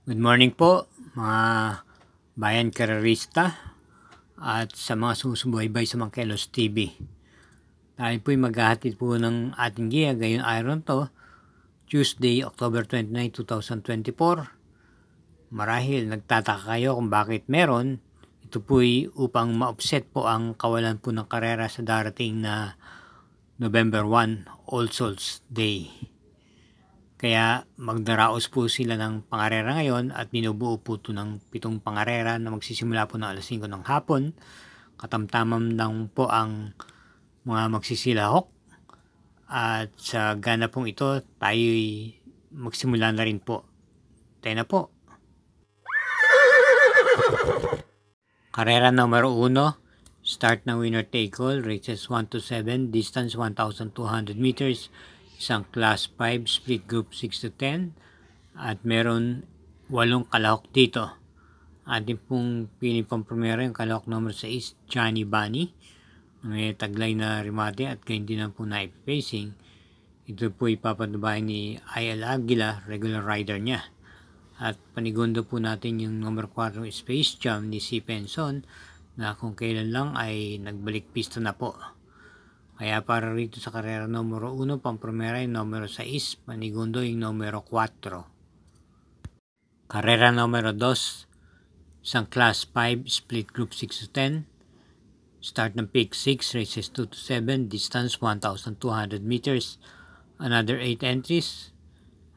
Good morning po mga bayan karerista at sa mga sumusubaybay sa Mangkelos TV. Tayo po'y maghahatid po ng ating giya ngayong araw to, Tuesday, October 29, 2024. Marahil nagtataka kayo kung bakit meron. Ito po'y upang ma-offset po ang kawalan po ng karera sa darating na November 1, All Souls Day. Kaya magdaraos po sila ng pangarera ngayon at binubuo po ito ng 7 pangarera na magsisimula po ng alas 5 ng hapon. Katamtamam lang po ang mga magsisilahok. At sa gana pong ito, tayo'y magsimula na rin po. Tayo na po. Karera numero 1. Start ng winner take all. Races 1 to 7. Distance 1,200 meters. Isang class 5, split group 6 to 10, at meron 8 kalahok dito. Ating pong piling pampremera yung kalahok number 6, Johnny Bunny. May taglay na remate at ganyan din ang po na ipapacing. Ito po ipapanubayan ni I.L. Aguila, regular rider niya. At panigundo po natin yung number 4, Space Jam ni C. Penson, na kung kailan lang ay nagbalik pista na po. Kaya para rito sa karera numero 1, pampremera yung numero 6, panigundo yung numero 4. Karera numero 2, isang class 5, split group 6 to 10. Start ng pick 6, races 2 to 7, distance 1,200 meters. Another 8 entries.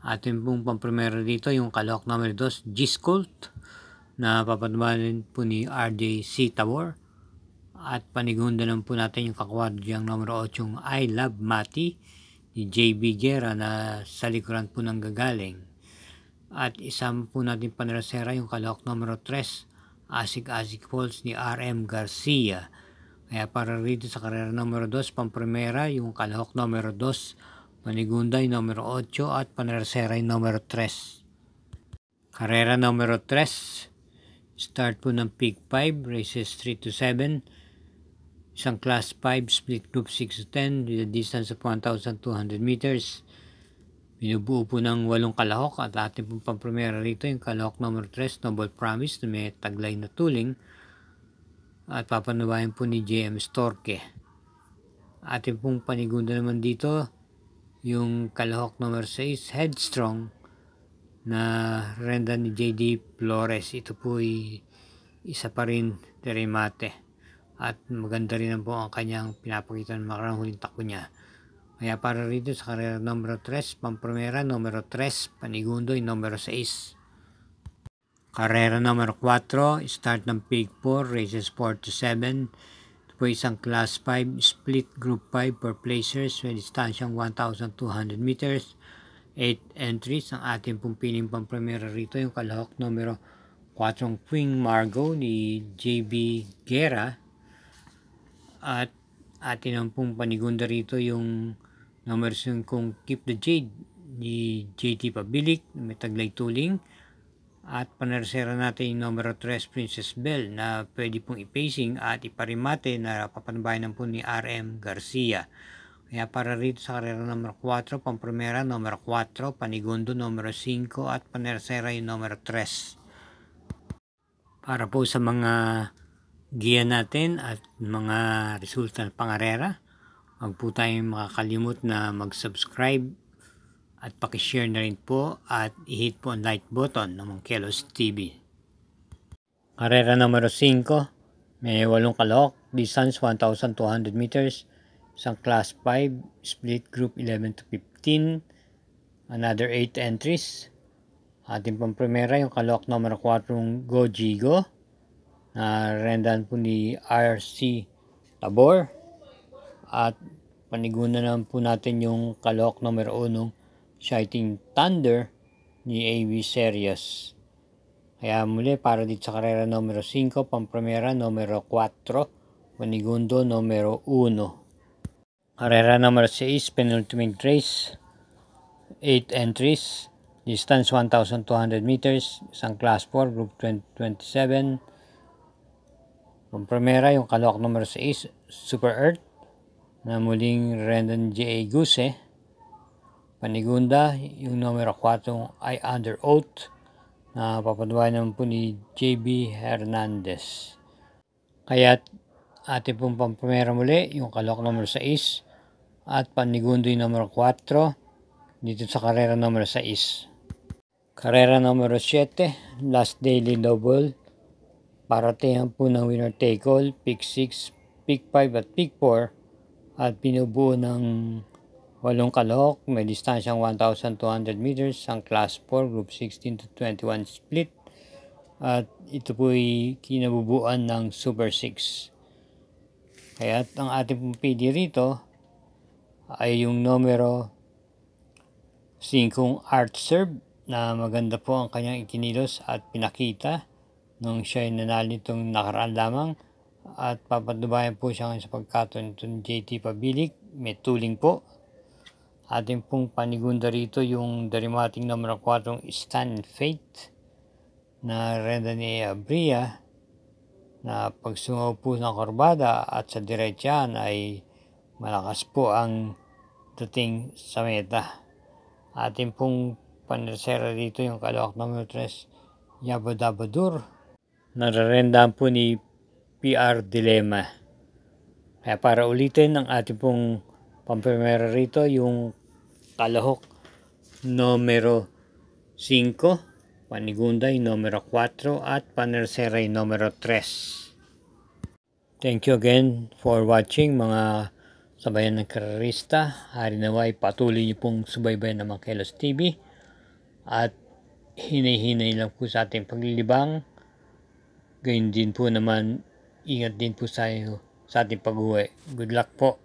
Atin pong pampremera dito yung kalahok numero 2, G-Scolt, na papanubayan po ni RJ Tabor. At panigunda lang po natin yung kakwadriyang numero 8, yung I Love Mati ni JB Guerra na sa likuran po ng gagaling. At isama po natin panrasera yung kalahok numero 3, Asik Falls ni RM Garcia. Kaya para rito sa karera numero 2, pampremera yung kalahok numero 2, panigunda yung numero 8 at panrasera yung numero 3. Karera numero 3, start po ng pick 5, races 3 to 7. Isang class 5, split group 6 to 10 with a distance of 1,200 meters. Binubuo po ng 8 kalahok at ating pong pampremera rito yung kalahok number 3, Noble Promise na may taglay na tuling. At papanubayan po ni JM Storke. Ating pong panigunda naman dito yung kalahok number 6, Headstrong, na renda ni JD Flores. Ito po ay isa pa rin remate. At maganda rin po ang kanyang pinapakita ng makarang huling takbo niya. Kaya para rito sa karera numero 3, pampremera numero 3, panigundo yung numero 6. Karera numero 4, start ng pick 4, races 4 to 7. Ito po isang class 5, split group 5 per placers with distansyang 1,200 meters. 8 entries. Ang ating pong piling pampremera rito yung kalahok numero 4, Queen Margot ni JB Guerra. At atin ang pong panigunda rito yung number 5, Keep the Jade ni JT Pabilik, may taglay tuling. At panarsera natin yung numero 3, Princess Belle, na pwede pong ipacing at iparimate na papanubayan po ni RM Garcia. Kaya para rito sa karera numero 4, pampremera numero 4, panigundo numero 5 at panarsera yung numero 3. Para po sa mga giya natin at mga resulta ng pangarera, huwag po tayong makakalimot na mag-subscribe at pakishare na rin po at i-hit po ang like button ng Mangkelos TV. Karera numero 5, may 8 kalahok, distance 1,200 meters, isang class 5, split group 11 to 15, another 8 entries. Ating pampremera yung kalahok numero 4, Go Jigo, na rendan po ni RC Tabor. At panigunan naman po natin yung kalahok numero 1, Shining Thunder ni AV Series. Kaya muli para dito sa karera numero 5, pampremera numero 4, panigundo numero 1. Karera numero 6, penultimate race, 8 entries, distance 1,200 meters, isang class 4, group 27. Pampremera yung kalahok numero 6, Super Earth, na muling rendan J.A. Guse. Panigunda yung numero 4, I Under Oath, na papaduan naman po ni JB Hernandez. Kaya ating pong pampamera muli yung kalahok numero 6 at panigundo yung numero 4 dito sa karera numero 6. Karera numero 7, last daily double. Parating po ng winner take all, pick 6, pick 5 at pick 4 at pinubuo ng 8 kalahok. May distansyang 1,200 meters ang class 4, group 16 to 21 split. At ito po ay kinabubuan ng Super 6. Kaya ang ating pong PD rito ay yung numero 5 Art Serve na maganda po ang kanyang ikinilos at pinakita nung siya ay nanalo itong nakaraan lamang. At papadubayan po siya ngayon sa pagkaton itong JT Pabilik. May tuling po. Ating pong panigunda rito yung darimating numero 4 Stand Faith na renda ni Abria na pagsungaw po ng korbada at sa diretsyahan ay malakas po ang dating sa meta. Ating pong panersera dito yung kalahok numero 3 Yabadabadur na rarendaan po ni PR Dilemma. Kaya para ulitin ang ating pong pampamera rito yung kalahok numero 5, panigunday numero 4 at panersera numero 3. Thank you again for watching mga sabayan ng karerista. Hari naway patuloy niyo pong subaybayan ng Makelos TV at hinay-hinay lang po sa ating paglilibang. Gayun din po naman, ingat din po sa ating pag-uwi. Good luck po.